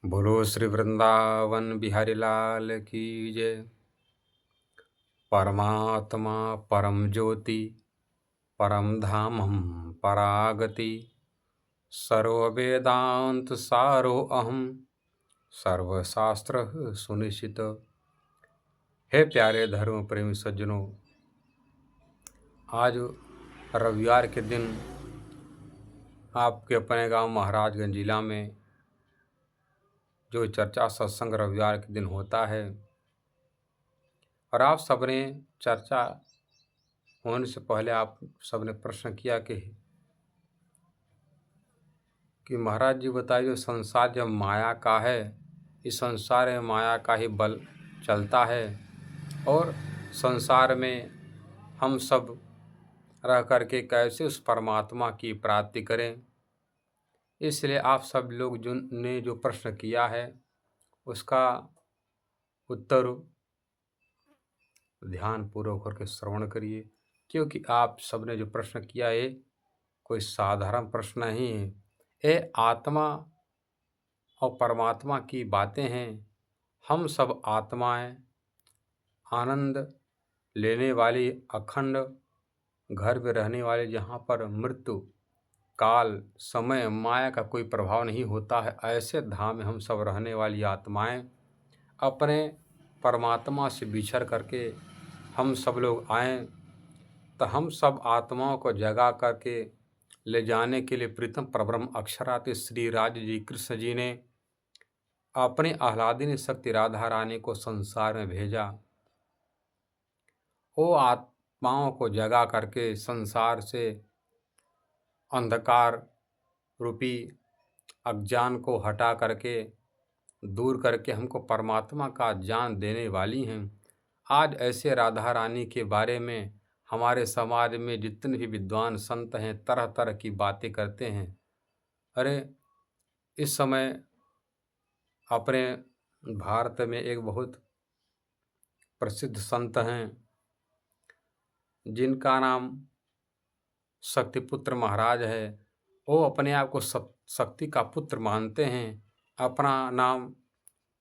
बोलो श्री वृंदावन बिहारी लाल की जय। परमात्मा परम ज्योति परम धामम परागति सर्व वेदांत सारो अहम सर्वशास्त्र सुनिश्चित। हे प्यारे धर्म प्रेमी सज्जनों, आज रविवार के दिन आपके अपने गांव महाराजगंज जिला में जो चर्चा सत्संग रविवार के दिन होता है, और आप सबने चर्चा होने से पहले आप सबने प्रश्न किया कि महाराज जी बताइए, जो संसार जब माया का है, इस संसार में माया का ही बल चलता है और संसार में हम सब रह करके कैसे उस परमात्मा की प्राप्ति करें। इसलिए आप सब लोग ने जो प्रश्न किया है उसका उत्तर ध्यान पूर्वक करके श्रवण करिए, क्योंकि आप सबने जो प्रश्न किया है कोई साधारण प्रश्न नहीं है। ये आत्मा और परमात्मा की बातें हैं। हम सब आत्माएं आनंद लेने वाली अखंड घर में रहने वाले, जहाँ पर मृत्यु काल समय माया का कोई प्रभाव नहीं होता है, ऐसे धाम में हम सब रहने वाली आत्माएं अपने परमात्मा से बिछड़ करके हम सब लोग आएँ, तो हम सब आत्माओं को जगा करके ले जाने के लिए प्रीतम परब्रह्म अक्षरात श्री राज जी कृष्ण जी ने अपनी आह्लादिनी शक्ति राधा रानी को संसार में भेजा। वो आत्माओं को जगा करके संसार से अंधकार रूपी अज्ञान को हटा करके दूर करके हमको परमात्मा का ज्ञान देने वाली हैं। आज ऐसे राधा रानी के बारे में हमारे समाज में जितने भी विद्वान संत हैं तरह तरह की बातें करते हैं। अरे, इस समय अपने भारत में एक बहुत प्रसिद्ध संत हैं जिनका नाम शक्तिपुत्र महाराज है। वो अपने आप को शक्ति का पुत्र मानते हैं, अपना नाम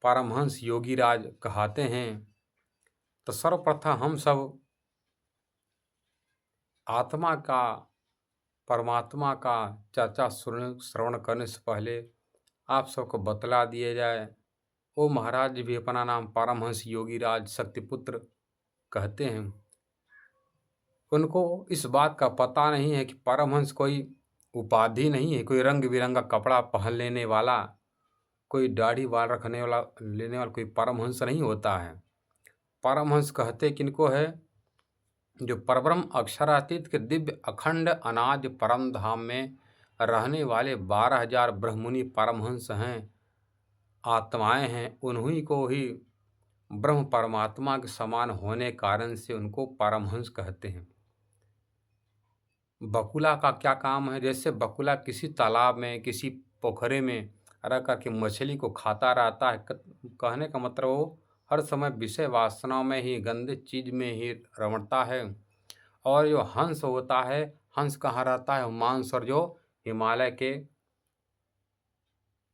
परमहंस योगीराज कहते हैं। तो सर्वप्रथम हम सब आत्मा का परमात्मा का चर्चा श्रवण करने से पहले आप सबको बतला दिया जाए, वो महाराज जी भी अपना नाम परमहंस योगीराज शक्तिपुत्र कहते हैं। उनको इस बात का पता नहीं है कि परमहंस कोई उपाधि नहीं है, कोई रंग बिरंगा कपड़ा पहन लेने वाला, कोई दाढ़ी बाल रखने वाला लेने वाला कोई परमहंस नहीं होता है। परमहंस कहते किनको है? जो परब्रह्म अक्षरातीत के दिव्य अखंड अनाज परम धाम में रहने वाले 12,000 ब्रह्ममुनि परमहंस हैं, आत्माएं हैं। उन्हीं को ही ब्रह्म परमात्मा के समान होने कारण से उनको परमहंस कहते हैं। बकुला का क्या काम है? जैसे बकुला किसी तालाब में किसी पोखरे में रह करके मछली को खाता रहता है, कहने का मतलब वो हर समय विषय वासनाओं में ही, गंदे चीज में ही रमणता है। और जो हंस होता है, हंस कहाँ रहता है? मानसर, जो हिमालय के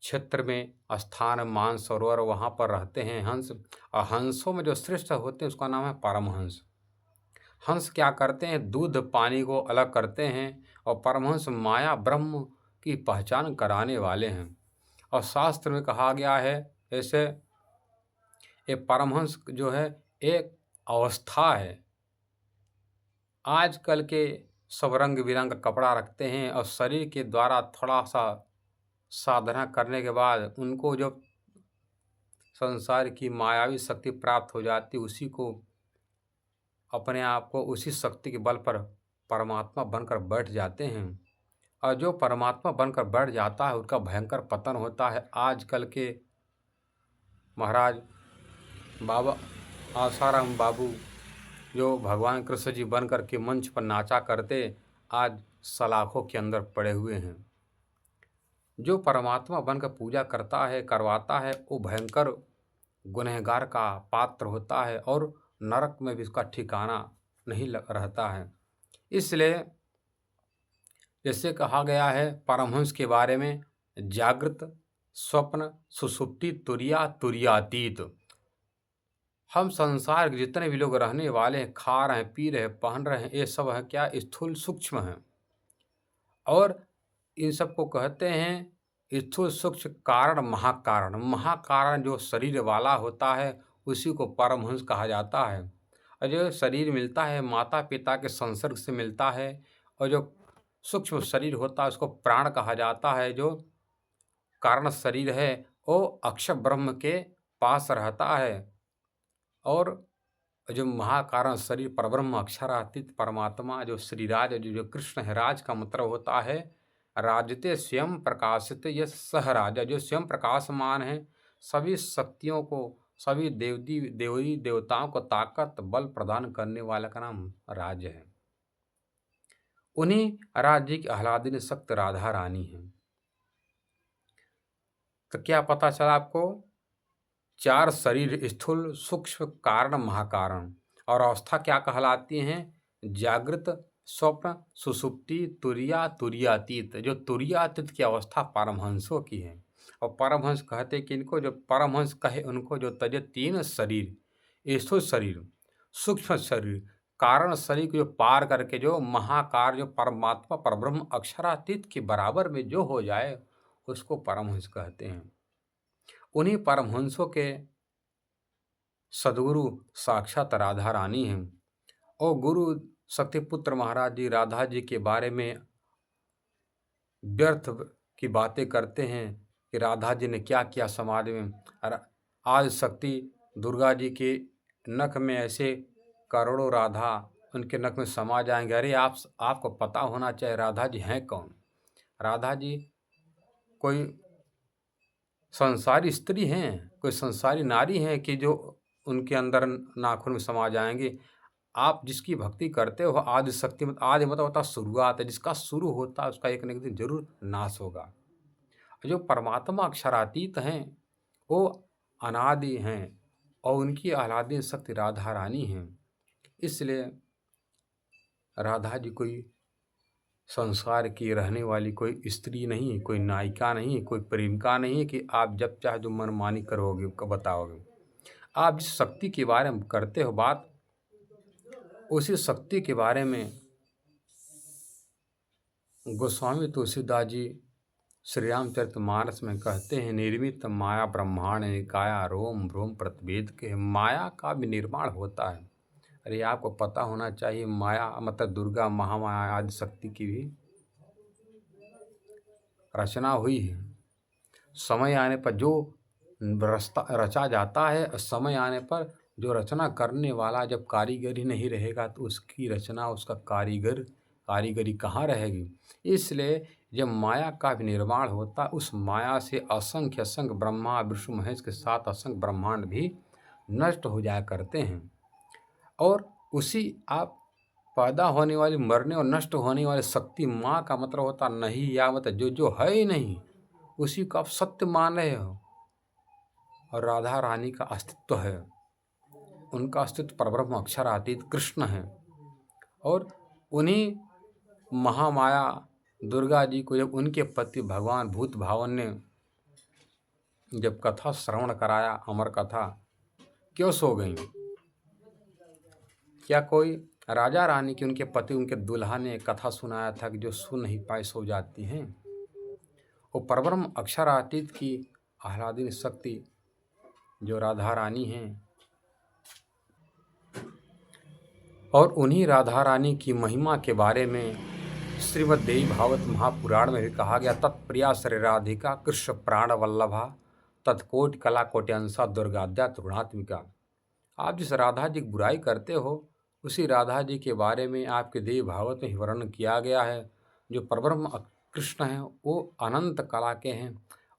क्षेत्र में स्थान मानसरोवर, वहाँ पर रहते हैं हंस। और हंसों में जो श्रेष्ठ होते हैं उसका नाम है परमहंस। हंस क्या करते हैं? दूध पानी को अलग करते हैं। और परमहंस माया ब्रह्म की पहचान कराने वाले हैं। और शास्त्र में कहा गया है, ऐसे ये परमहंस जो है एक अवस्था है। आजकल के सब रंग बिरंग कपड़ा रखते हैं और शरीर के द्वारा थोड़ा सा साधना करने के बाद उनको जब संसार की मायावी शक्ति प्राप्त हो जाती, उसी को अपने आप को उसी शक्ति के बल पर परमात्मा बनकर बैठ जाते हैं। और जो परमात्मा बनकर बैठ जाता है उसका भयंकर पतन होता है। आजकल के महाराज बाबा आसाराम बाबू जो भगवान कृष्ण जी बनकर के मंच पर नाचा करते, आज सलाखों के अंदर पड़े हुए हैं। जो परमात्मा बनकर पूजा करता है, करवाता है, वो भयंकर गुनहगार का पात्र होता है और नरक में भी उसका ठिकाना नहीं रहता है। इसलिए जैसे कहा गया है परमहंस के बारे में, जागृत स्वप्न, सुषुप्ति, तुरिया, तुरियातीत। हम संसार के जितने भी लोग रहने वाले हैं, खा रहे हैं, पी रहे हैं, पहन रहे हैं, ये सब है क्या? स्थूल सूक्ष्म हैं। और इन सबको कहते हैं स्थूल सूक्ष्म कारण महाकारण। महाकारण जो शरीर वाला होता है उसी को परमहंस कहा जाता है। और जो शरीर मिलता है माता पिता के संसर्ग से मिलता है, और जो सूक्ष्म शरीर होता है उसको प्राण कहा जाता है। जो कारण शरीर है वो अक्षर ब्रह्म के पास रहता है। और जो महाकारण शरीर परब्रह्म अक्षरातीत परमात्मा जो श्रीराज जो कृष्ण है, राज का मतलब होता है राजते स्वयं प्रकाशित यह सह राजा, जो स्वयं प्रकाशमान है, सभी शक्तियों को, सभी देवी देवताओं को ताकत बल प्रदान करने वाला का नाम राज है। उन्हीं राज्य की आह्लादिनी शक्त राधा रानी है। तो क्या पता चला आपको? 4 शरीर स्थूल सूक्ष्म कारण महाकारण, और अवस्था क्या कहलाती हैं? जागृत, स्वप्न, सुषुप्ति, तुरिया, तुरियातीत। जो तुरियातीत की अवस्था परमहंसों की है। और परमहंस कहते किनको? जो परमहंस कहे उनको जो तजे 3 शरीर, स्थूल शरीर, सूक्ष्म शरीर, कारण शरीर को जो पार करके जो महाकार जो परमात्मा परब्रह्म अक्षरातीत के बराबर में जो हो जाए उसको परमहंस कहते हैं। उन्हीं परमहंसों के सदगुरु साक्षात राधा रानी हैं। और गुरु सत्यपुत्र महाराज जी राधा जी के बारे में व्यर्थ की बातें करते हैं कि राधा जी ने क्या किया समाज में। आज शक्ति दुर्गा जी के नख में ऐसे करोड़ों राधा उनके नख में समा जाएंगे। अरे आपको पता होना चाहिए राधा जी हैं कौन? राधा जी कोई संसारी स्त्री हैं, कोई संसारी नारी हैं कि जो उनके अंदर नाखून में समा जाएंगे। आप जिसकी भक्ति करते हो आदि शक्ति मत आदि मतलब होता शुरुआत है, जिसका शुरू होता है उसका एक न एक दिन जरूर नाश होगा। जो परमात्मा अक्षरातीत हैं वो अनादि हैं और उनकी आह्लादिनी शक्ति राधा रानी हैं। इसलिए राधा जी कोई संसार की रहने वाली कोई स्त्री नहीं, कोई नायिका नहीं, कोई प्रेमिका नहीं है कि आप जब चाहे जो मनमानी करोगे बताओगे। आप जिस शक्ति के बारे में करते हो बात, उसी शक्ति के बारे में गोस्वामी तुलसीदास जी श्री रामचरितमानस में कहते हैं, निर्मित माया ब्रह्मांड निकाया रोम रोम प्रतिवेद के। माया का भी निर्माण होता है। अरे आपको पता होना चाहिए माया मतलब दुर्गा महामाया आदि शक्ति की भी रचना हुई है। समय आने पर जो रास्ता रचा जाता है, समय आने पर जो रचना करने वाला जब कारीगर ही नहीं रहेगा तो उसकी रचना उसका कारीगरी कहाँ रहेगी। इसलिए जब माया का भी निर्माण होता उस माया से असंख्य ब्रह्मा विष्णु महेश के साथ असंख्य ब्रह्मांड भी नष्ट हो जाया करते हैं। और उसी आप पैदा होने वाली मरने और नष्ट होने वाली शक्ति माँ का मतलब होता नहीं या मतलब जो है ही नहीं उसी को आप सत्य मान रहे हो। और राधा रानी का अस्तित्व है, उनका अस्तित्व परब्रह्म अक्षरातीत कृष्ण है। और उन्हीं महामाया दुर्गा जी को जब उनके पति भगवान भूत भावन ने जब कथा श्रवण कराया, अमर कथा, क्यों सो गई? क्या कोई राजा रानी की उनके पति उनके दुल्हा ने कथा सुनाया था कि जो सुन नहीं पाए सो जाती हैं? वो परब्रह्म अक्षरातीत की आह्लादिनी शक्ति जो राधा रानी हैं। और उन्हीं राधा रानी की महिमा के बारे में श्रीमद् देवी भागवत महापुराण में भी कहा गया, तत्प्रिया श्री राधिका कृष्ण प्राण वल्लभा तत्कोटि कला कोट्यांशा दुर्गाद्या तृणात्मिका। आप जिस राधा जी की बुराई करते हो उसी राधा जी के बारे में आपके देवी भागवत में ही वर्णन किया गया है। जो परब्रह्म कृष्ण हैं वो अनंत कला के हैं।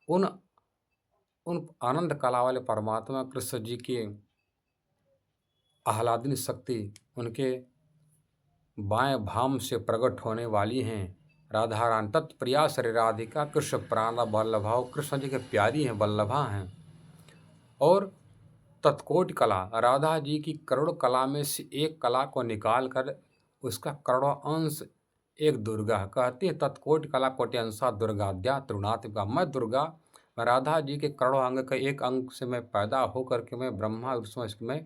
उन अनंत कला वाले परमात्मा कृष्ण जी के आह्लादिनी शक्ति उनके बाएं भाम से प्रकट होने वाली हैं। राधा रानी तत्प्रिया श्री राधिका कृष्ण प्राण वल्लभा, कृष्ण जी के प्यारी हैं, वल्लभा हैं। और तत्कोटि कला, राधा जी की करोड़ कला में से एक कला को निकाल कर उसका करोड़ों अंश एक दुर्गा कहती है। तत्कोटि कला कोट्यांशा दुर्गाद्या तृणात्मिका। मैं दुर्गा मैं राधा जी के करोड़ों अंग का एक अंग से मैं पैदा होकर के मैं ब्रह्मा विष्णु इसकी मैं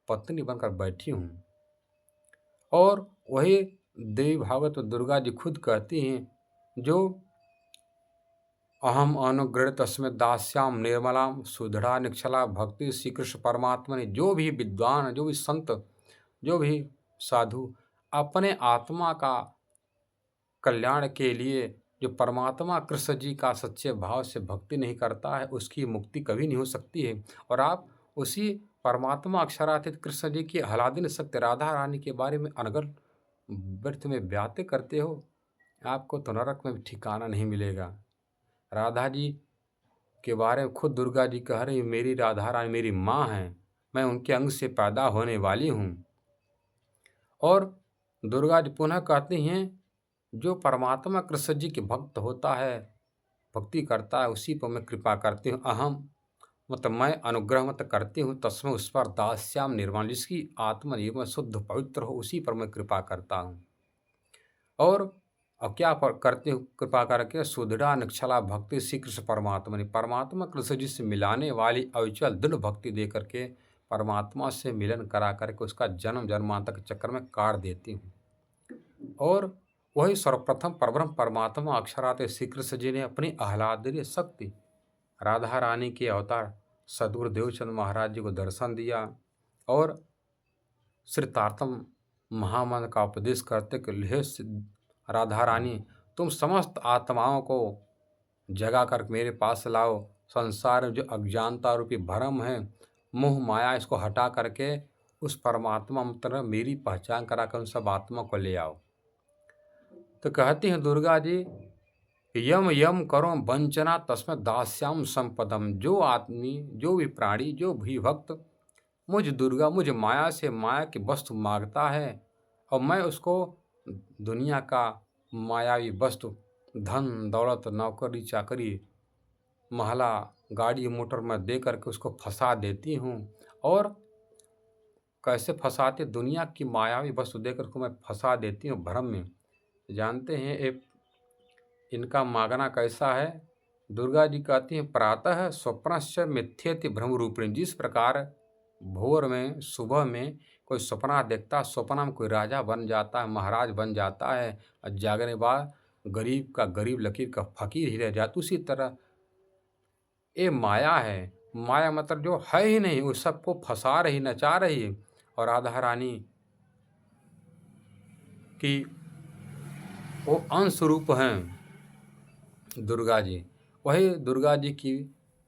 पत्नी बनकर बैठी हूँ। और वही देवी भागवत दुर्गा जी खुद कहती हैं, जो अहम अनुग्रह तस्में दास्याम निर्मलाम सुधड़ा निक्षला भक्ति श्री कृष्ण परमात्मा ने, जो भी विद्वान, जो भी संत, जो भी साधु अपने आत्मा का कल्याण के लिए जो परमात्मा कृष्ण जी का सच्चे भाव से भक्ति नहीं करता है, उसकी मुक्ति कभी नहीं हो सकती है। और आप उसी परमात्मा अक्षरातीत कृष्ण जी की आह्लादिनी शक्ति राधा रानी के बारे में अनगढ़ व्यर्थ में बातें करते हो, आपको तो नरक में भी ठिकाना नहीं मिलेगा। राधा जी के बारे में खुद दुर्गा जी कह रही, मेरी राधा रानी मेरी माँ हैं, मैं उनके अंग से पैदा होने वाली हूँ। और दुर्गा जी पुनः कहती हैं, जो परमात्मा कृष्ण जी के भक्त होता है, भक्ति करता है, उसी पर मैं कृपा करती हूँ। अहम मतलब मैं अनुग्रह मत करती हूँ, तस्में उस पर दास्याम निर्माण, जिसकी आत्मा निर्मल शुद्ध पवित्र हो, उसी पर मैं कृपा करता हूँ। और अब क्या करती हूँ कृपा करके, सुदृढ़ निक्षला भक्ति श्री कृष्ण परमात्मा ने, परमात्मा कृष्ण जी से मिलाने वाली अविचल दृढ़ भक्ति दे करके परमात्मा से मिलन करा करके उसका जन्म जन्मांतर के चक्कर में काट देती हूँ। और वही सर्वप्रथम परब्रह्म परमात्मा अक्षरात श्री कृष्ण जी ने अपनी आह्लादनीय शक्ति राधा रानी के अवतार सदगुरु देवचंद महाराज जी को दर्शन दिया और श्री तारतम महामंत्र का उपदेश करते कि हे राधा रानी, तुम समस्त आत्माओं को जगा कर मेरे पास लाओ। संसार में जो अज्ञानता रूपी भ्रम है, मोह माया, इसको हटा करके उस परमात्मा मतलब मेरी पहचान कराकर उन सब आत्मा को ले आओ। तो कहती हैं दुर्गा जी, यम यम करो वंचना तस्में दास्याम संपदम। जो आदमी, जो भी प्राणी, जो भी भक्त मुझ दुर्गा, मुझ माया से माया की वस्तु मांगता है और मैं उसको दुनिया का मायावी वस्तु, धन दौलत, नौकरी चाकरी, महला, गाड़ी मोटर में दे करके उसको फंसा देती हूँ। और कैसे फंसाते, दुनिया की मायावी वस्तु दे करके मैं फंसा देती हूँ भ्रम में। जानते हैं इनका मांगना कैसा है? दुर्गा जी कहती हैं, प्रातः स्वप्नश्च मिथ्येति भ्रम रूपिणी। जिस प्रकार भोर में, सुबह में कोई सपना देखता, स्वप्न में कोई राजा बन जाता है, महाराज बन जाता है, और जागने बाद गरीब का गरीब, लकीर का फकीर ही रह जाता, उसी तरह ये माया है। माया मतलब जो है ही नहीं, वो सबको फंसा रही, नचा रही है। और राधा रानी की वो अंश रूप हैं दुर्गा जी। वही दुर्गा जी की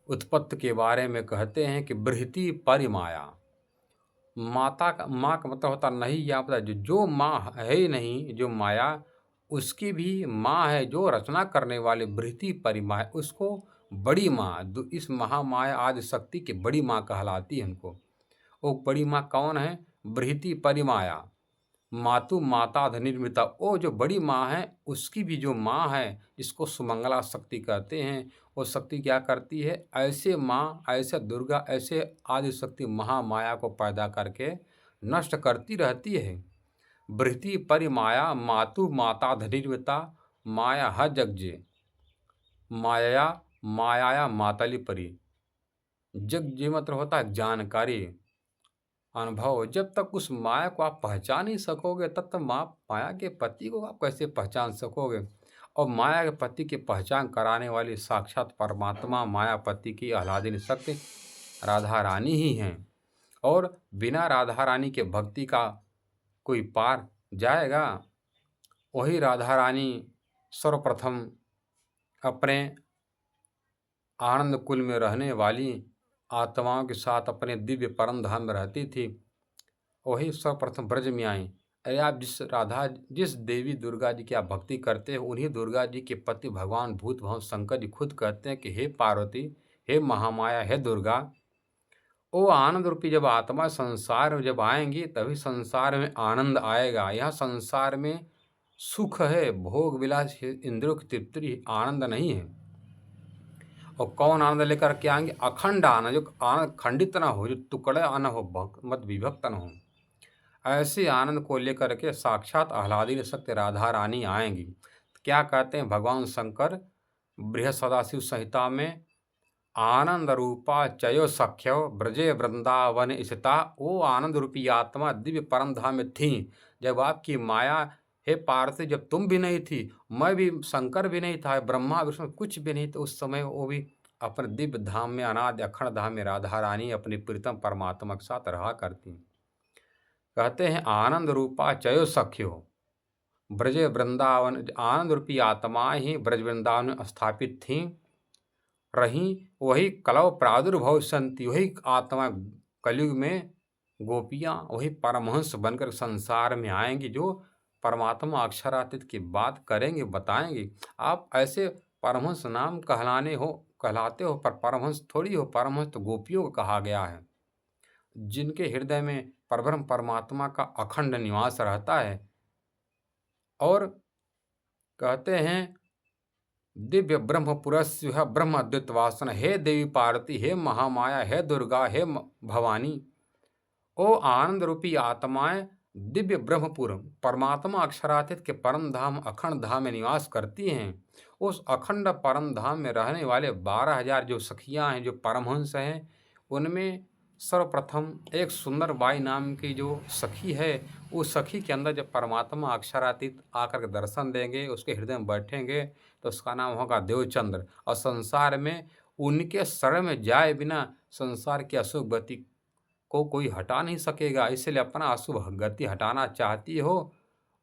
उत्पत्ति के बारे में कहते हैं कि बृहति परिमाया। माता का, माँ का मतलब होता नहीं, या पता जो माँ है ही नहीं, जो माया, उसकी भी माँ है, जो रचना करने वाले बृहति परिमा है, उसको बड़ी माँ, इस महामाया आदि शक्ति की बड़ी माँ कहलाती है उनको। वो बड़ी माँ कौन है? बृहति परिमाया मातु माता धनिर्मिता। वो जो बड़ी माँ है, उसकी भी जो माँ है, जिसको सुमंगला शक्ति कहते हैं, वो शक्ति क्या करती है? ऐसे माँ, ऐसे दुर्गा, ऐसे आदि शक्ति महामाया को पैदा करके नष्ट करती रहती है। बृहति परिमाया मातु माता धनिर्मिता माया ह जगजे माया माया मातली परी। जग जी मतलब होता है जानकारी, अनुभव। जब तक उस माया को आप पहचान नहीं सकोगे, तब तक माया के पति को आप कैसे पहचान सकोगे? और माया के पति की पहचान कराने वाली साक्षात परमात्मा मायापति की आह्लादिनी शक्ति राधा रानी ही हैं। और बिना राधा रानी के भक्ति का कोई पार जाएगा? वही राधा रानी सर्वप्रथम अपने आनंद कुल में रहने वाली आत्माओं के साथ अपने दिव्य परम धाम में रहती थी। वही सर्वप्रथम ब्रज में आई। अरे आप जिस देवी दुर्गा जी की आप भक्ति करते हो, उन्हीं दुर्गा जी के पति भगवान भूत भगवान शंकर जी खुद कहते हैं कि हे पार्वती, हे महामाया, हे दुर्गा, वो आनंद रूपी जब आत्मा संसार में जब आएंगी, तभी संसार में आनंद आएगा। यह संसार में सुख है, भोग विलास, इंद्रियों की तृप्ति, आनंद नहीं है। और कौन आनंद लेकर के आएंगे? अखंड आनंद, जो आनंद खंडित ना हो, जो टुकड़े आना हो, मत विभक्त न हो, ऐसे आनंद को लेकर के साक्षात आह्लादिनी शक्ति राधा रानी आएंगी। क्या कहते हैं भगवान शंकर बृहद सदाशिव संहिता में आनंद रूपा चयो सख्यो ब्रजे वृंदावन स्थिता। वो आनंद रूपी आत्मा दिव्य परम धाम में थी। जब आपकी माया, हे पार्वती, जब तुम भी नहीं थी, मैं भी, शंकर भी नहीं था, ब्रह्मा विष्णु कुछ भी नहीं, तो उस समय वो भी अपने दिव्य धाम में, अनादि अखंड धाम में राधा रानी अपने प्रीतम परमात्मा के साथ रहा करती। कहते हैं आनंद रूपा चयो सख्यो ब्रज वृंदावन, आनंद रूपी आत्माएं ही ब्रज वृंदावन में स्थापित थीं, रहीं। वही कलव प्रादुर्भव संति, वही आत्मा कलयुग में गोपियाँ वही परमहंस बनकर संसार में आएंगी, जो परमात्मा अक्षरातीत की बात करेंगे, बताएंगे। आप ऐसे परमहंस नाम कहलाते हो, पर परमहंस थोड़ी हो। परमहंस तो गोपियों को कहा गया है, जिनके हृदय में परब्रह्म परमात्मा का अखंड निवास रहता है। और कहते हैं दिव्य ब्रह्मपुरस्य ब्रह्म अद्वैत वासन, हे देवी पार्वती, हे महामाया, हे दुर्गा, हे भवानी, ओ आनंद रूपी आत्माएं दिव्य ब्रह्मपुर परमात्मा अक्षरातीत के परम धाम अखंड धाम में निवास करती हैं। उस अखंड परम धाम में रहने वाले 12,000 जो सखियां हैं, जो परमहंस हैं, उनमें सर्वप्रथम एक सुंदर बाई नाम की जो सखी है, उस सखी के अंदर जब परमात्मा अक्षरातीत आकर के दर्शन देंगे, उसके हृदय में बैठेंगे, तो उसका नाम होगा देवचंद्र। और संसार में उनके शरण में जाए बिना संसार की अशुभ गति को कोई हटा नहीं सकेगा। इसलिए अपना अशुभ गति हटाना चाहती हो,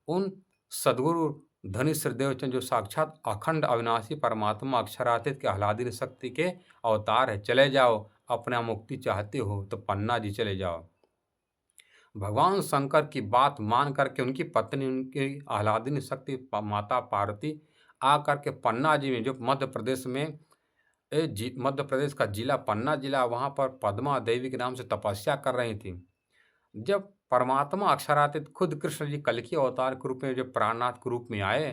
उन सद्गुरु धनी श्री देवचंद, जो साक्षात अखंड अविनाशी परमात्मा अक्षरातीत के आह्लादिनी शक्ति के अवतार है, चले जाओ। अपना मुक्ति चाहते हो तो पन्ना जी चले जाओ। भगवान शंकर की बात मान करके उनकी पत्नी, उनकी आह्लादिनी शक्ति माता पार्वती आकर के पन्ना जी में, जो मध्य प्रदेश में, मध्य प्रदेश का जिला पन्ना जिला, वहाँ पर पद्मा देवी के नाम से तपस्या कर रही थी। जब परमात्मा अक्षरातीत खुद कृष्ण जी कल्कि अवतार के रूप में, जो प्राणनाथ के रूप में आए,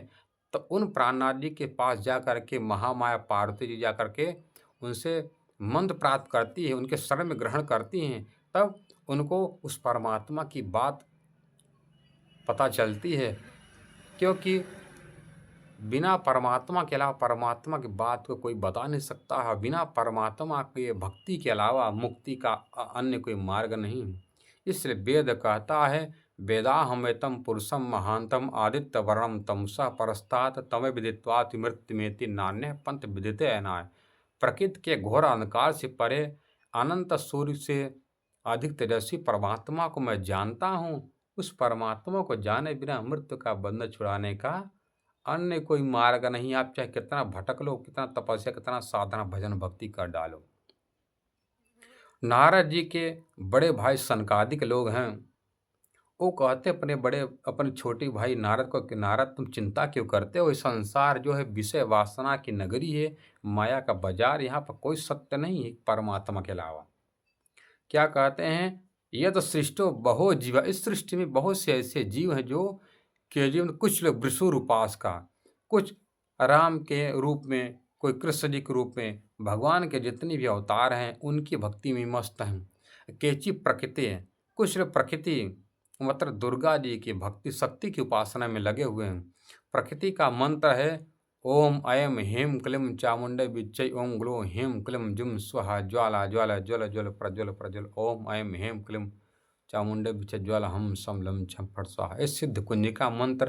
तो उन प्राणनाथ जी के पास जा कर के महामाया पार्वती जी जा कर के उनसे मंत्र प्राप्त करती है, उनके शरण में ग्रहण करती हैं। तब उनको उस परमात्मा की बात पता चलती है, क्योंकि बिना परमात्मा के अलावा परमात्मा की बात को कोई बता नहीं सकता है। बिना परमात्मा के भक्ति के अलावा मुक्ति का अन्य कोई मार्ग नहीं है। इसलिए वेद कहता है, वेदाहमेतम पुरुषम महांतम आदित्य वर्णम तमसा परस्तात तमे विदित्वात् मृत्युमेति नान्य पंथ विदिते अनाय। प्रकृति के घोर अंधकार से परे, अनंत सूर्य से अधिक तेजस्वी परमात्मा को मैं जानता हूँ। उस परमात्मा को जाने बिना मृत्यु का बंधन छुड़ाने का अन्य कोई मार्ग नहीं। आप चाहे कितना भटक लो, कितना तपस्या, कितना साधना भजन भक्ति कर डालो। नारद जी के बड़े भाई सनकादिक लोग हैं, वो कहते अपने छोटे भाई नारद को कि नारद, तुम चिंता क्यों करते हो? इस संसार जो है विषय वासना की नगरी है, माया का बाजार, यहाँ पर कोई सत्य नहीं है परमात्मा के अलावा। क्या कहते हैं, यह तो सृष्टो बहु जीव, इस सृष्टि में बहुत से ऐसे जीव हैं जो के जीवन, कुछ लोग वृषुर उपासका, कुछ राम के रूप में, कोई कृष्ण जी के रूप में, भगवान के जितने भी अवतार हैं उनकी भक्ति में मस्त हैं। केची प्रकृति है, कुछ लोग प्रकृति मतलब दुर्गा जी की भक्ति शक्ति की उपासना में लगे हुए हैं। प्रकृति का मंत्र है ओम ऐं ह्रीं क्लीं चामुंडे विच्चै ओम ग्लो ह्रीं क्लीं जुम स्वाहा ज्वाला ज्वाला ज्वल ज्वल प्रज्वल प्रज्वल ओम ऐं ह्रीं क्लीं चामुंडे विच्चै ज्वाला हम सम लम छम फट स्वाहा। इस सिद्ध कुंज का मंत्र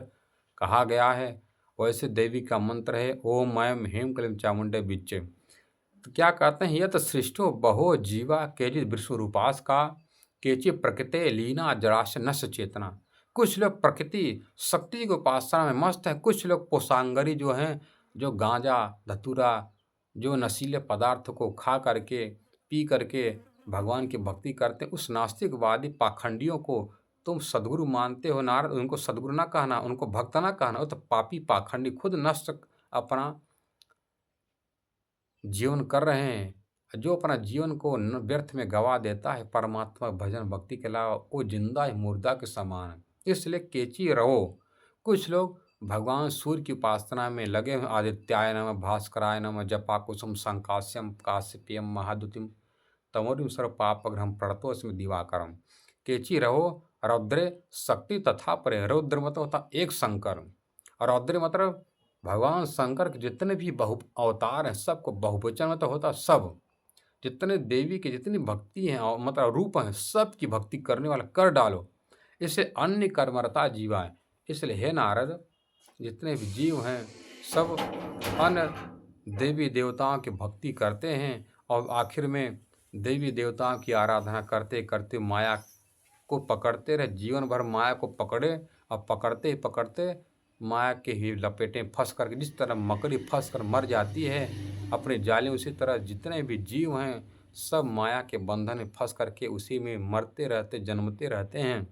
कहा गया है। वैसे देवी का मंत्र है ओम ऐं ह्रीं क्लीं चामुंडे विच्चै। तो क्या कहते हैं, यह तो सृष्टो बहो जीवा केचित विश्वरूपास का केचि प्रकृति लीना जड़ाश नश चेतना। कुछ लोग प्रकृति शक्ति की उपासना में मस्त है, कुछ लोग पोसांगरी जो हैं, जो गांजा धतूरा, जो नशीले पदार्थ को खा करके पी करके भगवान की भक्ति करते हैं। उस नास्तिकवादी पाखंडियों को तुम सदगुरु मानते हो नारद, उनको सदगुरु ना कहना, उनको भक्त ना कहना, वो तो पापी पाखंडी खुद नष्ट अपना जीवन कर रहे हैं। जो अपना जीवन को व्यर्थ में गवा देता है परमात्मा भजन भक्ति के अलावा, वो जिंदा ही मुर्दा के समान है। इसलिए केची रहो। कुछ लोग भगवान सूर्य की उपासना में लगे हुए, आदित्याय नमः भास्कराय नमः जपा कुसुम संकाश्यम काश्यपेयम महाद्युतिम तमोरिम सर्व पापग्रहम प्रणतोस्मि दिवाकरम। केची रहो रौद्रे शक्ति तथा परे। रौद्र मतलब होता एक शंकर, और रौद्र मतलब भगवान शंकर के जितने भी बहु अवतार हैं, सबको बहुवचन में तो होता सब, जितने देवी की जितनी भक्ति हैं और मतलब रूप हैं, सबकी भक्ति करने वाला कर डालो। इससे अन्य कर्मरता जीव आए। इसलिए हे नारद, जितने भी जीव हैं, सब अन्य देवी देवताओं की भक्ति करते हैं और आखिर में देवी देवताओं की आराधना करते करते माया को पकड़ते रहे, जीवन भर माया को पकड़े और पकड़ते ही पकड़ते माया के ही लपेटे फंस कर, जिस तरह मकड़ी फंस कर मर जाती है अपने जाले, उसी तरह जितने भी जीव हैं सब माया के बंधन में फंस करके उसी में मरते रहते, जन्मते रहते हैं।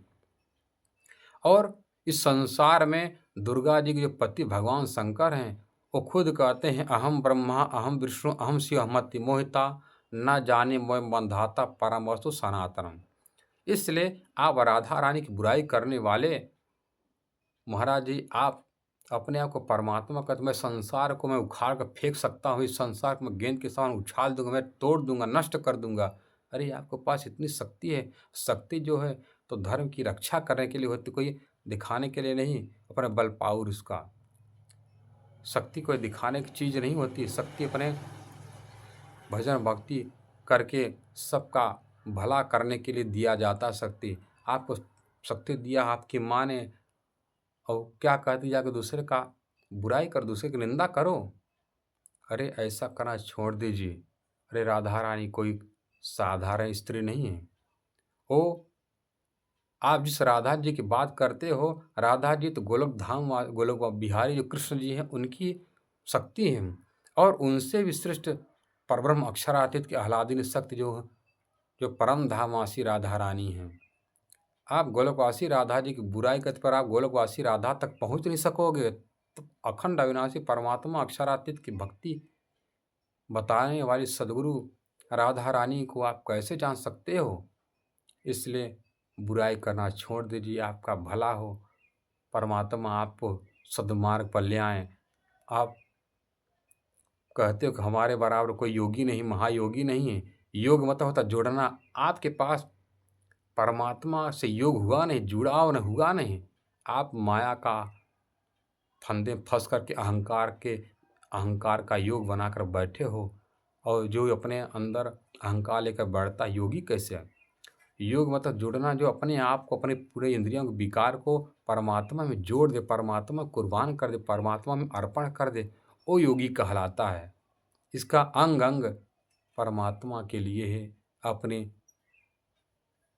और इस संसार में दुर्गा जी के जो पति भगवान शंकर हैं, वो खुद कहते हैं अहम ब्रह्मा अहम विष्णु अहम शिव मति मोहिता, न जाने मोह बंधाता परम वस्तु सनातनम। इसलिए आप राधा रानी की बुराई करने वाले महाराज जी, आप अपने आप को परमात्मा कहते, मैं संसार को मैं उखाड़ कर फेंक सकता हूँ, इस संसार को मैं गेंद के समान उछाल दूंगा, मैं तोड़ दूंगा, नष्ट कर दूंगा। अरे आपके पास इतनी शक्ति है। शक्ति जो है तो धर्म की रक्षा करने के लिए होती, कोई दिखाने के लिए नहीं। अपने बल पाउर उसका शक्ति कोई दिखाने की चीज़ नहीं होती। शक्ति अपने भजन भक्ति करके सबका भला करने के लिए दिया जाता। शक्ति आपको शक्ति दिया आपकी माँ ने, और क्या कहती जाकर दूसरे का बुराई कर, दूसरे की निंदा करो। अरे ऐसा करना छोड़ दीजिए। अरे राधा रानी कोई साधारण स्त्री नहीं है। वो आप जिस राधा जी की बात करते हो, राधा जी तो गोलोक धाम गोलोक बिहारी जो कृष्ण जी हैं उनकी शक्ति है, और उनसे भी श्रेष्ठ परब्रह्म अक्षरातीत की आह्लादिनी शक्ति जो परम धामवासी राधा रानी हैं। आप गोलोकवासी राधा जी की बुराई करते पर आप गोलोकवासी राधा तक पहुंच नहीं सकोगे। तो अखंड अविनाशी परमात्मा अक्षरातीत की भक्ति बताने वाली सदगुरु राधा रानी को आप कैसे जान सकते हो। इसलिए बुराई करना छोड़ दीजिए, आपका भला हो। परमात्मा आपको सद्मार्ग पर ले आए। आप कहते हो कि हमारे बराबर कोई योगी नहीं, महायोगी नहीं है। योग मतलब होता जुड़ना। आपके पास परमात्मा से योग हुआ नहीं, जुड़ाव नहीं हुआ नहीं। आप माया का फंदे फंस करके अहंकार का योग बनाकर बैठे हो। और जो अपने अंदर अहंकार लेकर बैठता है, योगी कैसे है। योग मतलब जुड़ना, जो अपने आप को, अपने पूरे इंद्रियों के विकार को परमात्मा में जोड़ दे, परमात्मा कुर्बान कर दे, परमात्मा में अर्पण कर दे, वो योगी कहलाता है। इसका अंग अंग परमात्मा के लिए है, अपने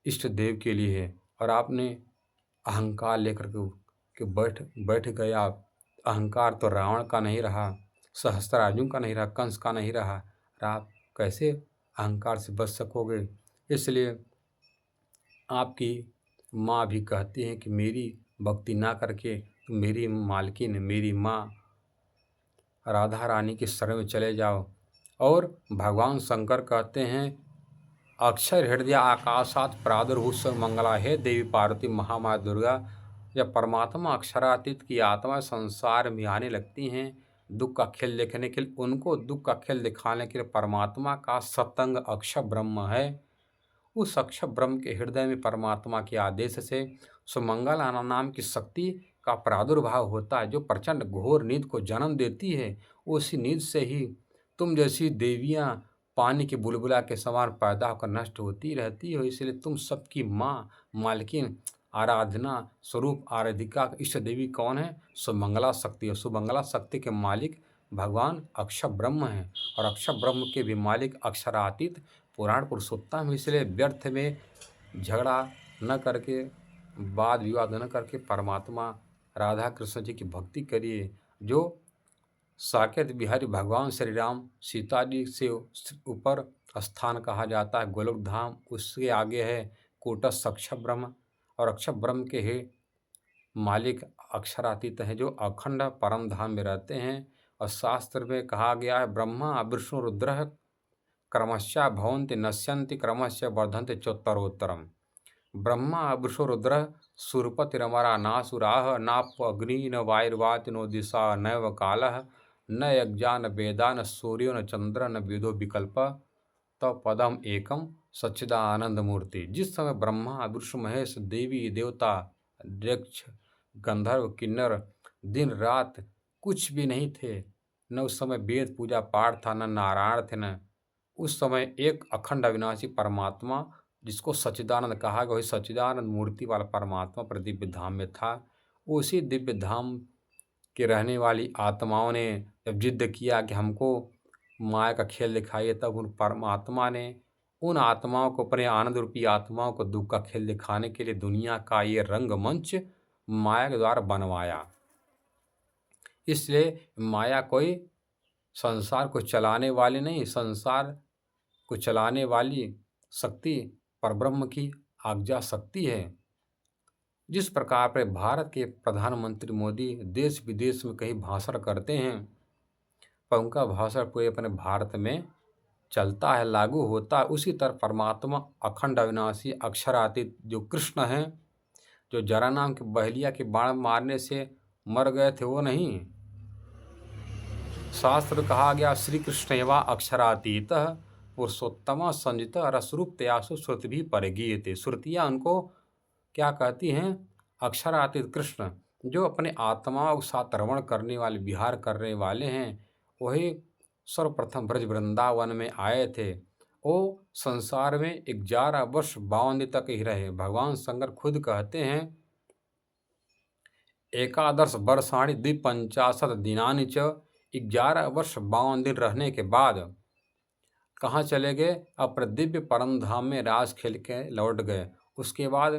इष्ट देव के लिए है। और आपने अहंकार लेकर के बैठ बैठ गए आप। अहंकार तो रावण का नहीं रहा, सहस्त्रार्जुन का नहीं रहा, कंस का नहीं रहा। और आप कैसे अहंकार से बच सकोगे। इसलिए आपकी माँ भी कहती हैं कि मेरी भक्ति ना करके तुम मेरी मालकिन, मेरी माँ राधा रानी के शरण में चले जाओ। और भगवान शंकर कहते हैं अक्षर हृदय आकाशात प्रादुर्भूत मंगला, हे देवी पार्वती महामाया दुर्गा। जब परमात्मा अक्षरातीत की आत्मा संसार में आने लगती हैं दुख का खेल देखने के लिए, उनको दुख का खेल दिखाने के लिए परमात्मा का सतंग अक्षर ब्रह्म है। उस अक्षर ब्रह्म के हृदय में परमात्मा के आदेश से सुमंगल नाम की शक्ति का प्रादुर्भाव होता है, जो प्रचंड घोर नींद को जन्म देती है। उसी नींद से ही तुम जैसी देवियां पानी की बुलबुला के समान पैदा होकर नष्ट होती रहती हो। इसलिए तुम सबकी माँ, मालकिन, आराधना स्वरूप आराधिका इष्ट देवी कौन है? सुमंगला शक्ति है। सुमंगला शक्ति के मालिक भगवान अक्षर ब्रह्म हैं, और अक्षर ब्रह्म के भी मालिक अक्षरातीत पुराण पुरुषोत्तम। इसलिए व्यर्थ में झगड़ा न करके, वाद विवाद न करके परमात्मा राधा कृष्ण जी की भक्ति करिए। जो साकेत बिहारी भगवान श्री राम सीता जी से ऊपर स्थान कहा जाता है गोलोक धाम, उसके आगे है कोटस अक्षर ब्रह्म। और अक्षर ब्रह्म के ही मालिक अक्षरातीत हैं, जो अखंड परम धाम में रहते हैं। और शास्त्र में कहा गया है ब्रह्मा विष्णु रुद्र क्रमशः भवन्ति नश्यन्ति क्रमशः वर्धन्ते चोत्तरोत्तरम। ब्रह्मा विष्णु रुद्र सुरपतिरमरा नासुराः नाप्यग्नि न वायुर्वाति नो दिशा नैव कालः न यज्ञा न वेदा न सूर्यो न चंद्र न वेदो विकल्प तव पदम एकम सच्चिदानंद मूर्ति। जिस समय ब्रह्मा विष्णु महेश देवी देवता यक्ष गंधर्व किन्नर दिन रात कुछ भी नहीं थे, न उस समय वेद पूजा पाठ था, न नारायण थे, न उस समय एक अखंड अविनाशी परमात्मा, जिसको सच्चिदानंद कहा गया, वही सच्चिदानंद मूर्ति वाला परमात्मा पर दिव्य धाम में था। उसी दिव्य धाम के रहने वाली आत्माओं ने जब जिद्द किया कि हमको माया का खेल दिखाइए, तब उन परमात्मा ने उन आत्माओं को, अपने आनंद रूपी आत्माओं को दुख का खेल दिखाने के लिए दुनिया का ये रंगमंच माया के द्वारा बनवाया। इसलिए माया कोई संसार को चलाने वाली नहीं, संसार को चलाने वाली शक्ति परब्रह्म की आज्ञा शक्ति है। जिस प्रकार पर भारत के प्रधानमंत्री मोदी देश विदेश में कहीं भाषण करते हैं, पर उनका भाषण पूरे अपने भारत में चलता है, लागू होता है। उसी तरह परमात्मा अखंड अविनाशी अक्षरातीत जो कृष्ण हैं, जो जरा नाम के बहलिया के बाण मारने से मर गए थे, वो नहीं। शास्त्र कहा गया श्री कृष्ण एवा अक्षरातीत पुरुषोत्तम संजित रसरूप तयासु श्रुति भी परगीयते। श्रुतियाँ उनको क्या कहती हैं? अक्षरातीत कृष्ण, जो अपने आत्माओं के साथ रमण करने वाले, विहार करने वाले हैं, वही सर्वप्रथम ब्रज वृंदावन में आए थे। वो संसार में 11 वर्ष 52 दिन तक ही रहे। भगवान शंकर खुद कहते हैं, एकादश वर्षाणि द्विपंचाशत दिनानि च, 11 वर्ष 52 दिन रहने के बाद कहाँ चले गए? अपने दिव्य परम धाम में राज खेल के लौट गए। उसके बाद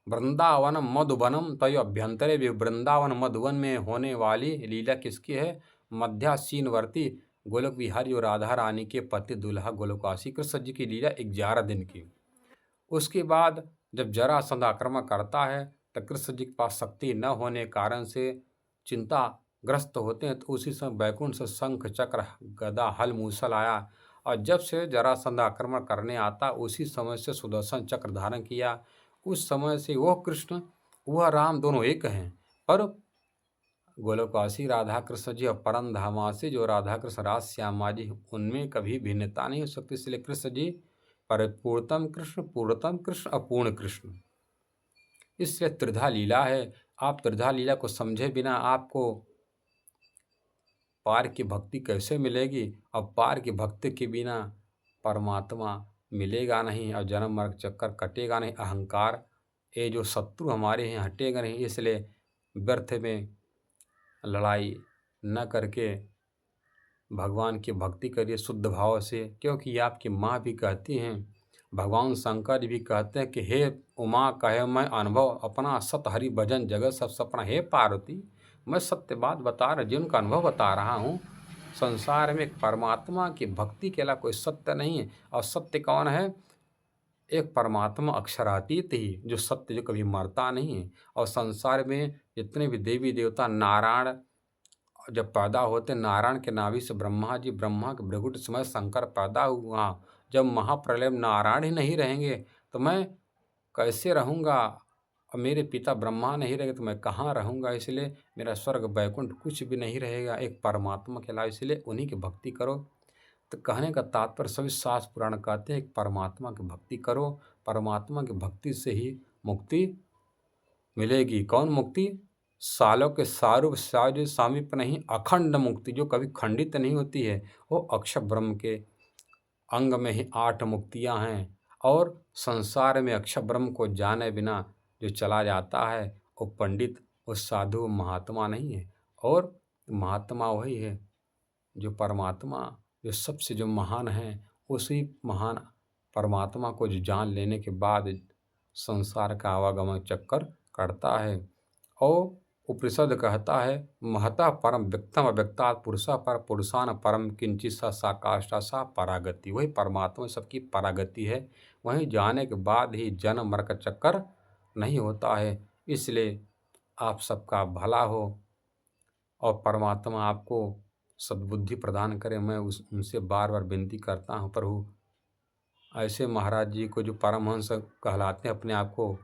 वृंदावनम मधुबनम तय अभ्यंतरे भी, वृंदावन मधुवन में होने वाली लीला किसकी है? मध्यासीनवर्ती गोलोक विहारी और राधा रानी के पति दुल्हा गोलोकवासी कृष्ण जी की लीला 11 दिन की। उसके बाद जब जरासंध आक्रमण करता है, तो कृष्ण जी के पास शक्ति न होने के कारण से चिंताग्रस्त होते हैं। तो उसी समय बैकुंठ से शंख चक्र गदा हल मूसल आया, और जब से जरासंध आक्रमण करने आता, उसी समय से सुदर्शन चक्र धारण किया। उस समय से वह कृष्ण वह राम दोनों एक हैं। पर गोलोकवासी राधा कृष्ण जी और परम धामासी जो राधा कृष्ण राज श्यामा जी, उनमें कभी भिन्नता नहीं हो सकती। इसलिए कृष्ण जी परिपूर्णतम कृष्ण, पूर्णतम कृष्ण, अपूर्ण कृष्ण। इसलिए त्रिधा लीला है। आप त्रिधा लीला को समझे बिना आपको पार की भक्ति कैसे मिलेगी? और पार की भक्ति के बिना परमात्मा मिलेगा नहीं, और जन्म मरण चक्कर कटेगा नहीं। अहंकार ये जो शत्रु हमारे हैं हटेगा नहीं। इसलिए व्यर्थ में लड़ाई न करके भगवान की भक्ति करिए शुद्ध भाव से, क्योंकि आपकी माँ भी कहती हैं, भगवान शंकर भी कहते हैं कि हे उमा कहे मैं अनुभव अपना, सत हरि भजन जगत सब सपना। हे पार्वती, मैं सत्य बात बता रहा, जिनका अनुभव बता रहा हूँ। संसार में परमात्मा की भक्ति के अलावा कोई सत्य नहीं है। और सत्य कौन है? एक परमात्मा अक्षरातीत ही, जो सत्य, जो कभी मरता नहीं है। और संसार में जितने भी देवी देवता, नारायण जब पैदा होते, नारायण के नाभि से ब्रह्मा जी, ब्रह्मा के भ्रगुट समय शंकर पैदा हुआ। जब महाप्रलय में नारायण ही नहीं रहेंगे तो मैं कैसे रहूँगा? और मेरे पिता ब्रह्मा नहीं रहेंगे तो मैं कहाँ रहूँगा? इसलिए मेरा स्वर्ग बैकुंठ कुछ भी नहीं रहेगा एक परमात्मा के अलावा। इसलिए उन्हीं की भक्ति करो। तो कहने का तात्पर्य सभी शास्त्र पुराण कहते हैं, परमात्मा की भक्ति करो। परमात्मा की भक्ति से ही मुक्ति मिलेगी। कौन मुक्ति? सालों के सारूप साज सामीप्य नहीं, अखंड मुक्ति जो कभी खंडित नहीं होती है। वो अक्षर ब्रह्म के अंग में ही 8 मुक्तियां हैं। और संसार में अक्षर ब्रह्म को जाने बिना जो चला जाता है, वो पंडित, वो साधु, महात्मा नहीं है। और महात्मा वही है जो परमात्मा, जो सबसे जो महान है, उसी महान परमात्मा को जो जान लेने के बाद संसार का आवागमन चक्कर करता है। और उपनिषद कहता है, महतः परम व्यक्तम अव्यक्तात् पुरुषः पर पुरुषान परम किंचित सा काष्ठा सा परागति। वही परमात्मा सबकी परागति है। वहीं जाने के बाद ही जन्म मरण का चक्कर नहीं होता है। इसलिए आप सबका भला हो और परमात्मा आपको सद्बुद्धि प्रदान करे। मैं उनसे बार बार विनती करता हूँ प्रभु, ऐसे महाराज जी को जो परमहंस कहलाते हैं अपने आप को,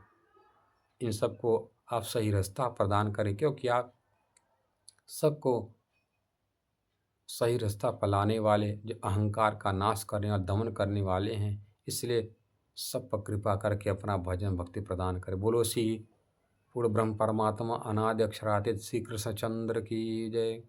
इन सबको आप सही रास्ता प्रदान करें, क्योंकि आप सबको सही रास्ता पलाने वाले, जो अहंकार का नाश करने और दमन करने वाले हैं। इसलिए सब पर कृपा करके अपना भजन भक्ति प्रदान करें। बोलो श्री पूर्ण ब्रह्म परमात्मा अनादि अक्षरातीत श्री कृष्ण चंद्र की जय।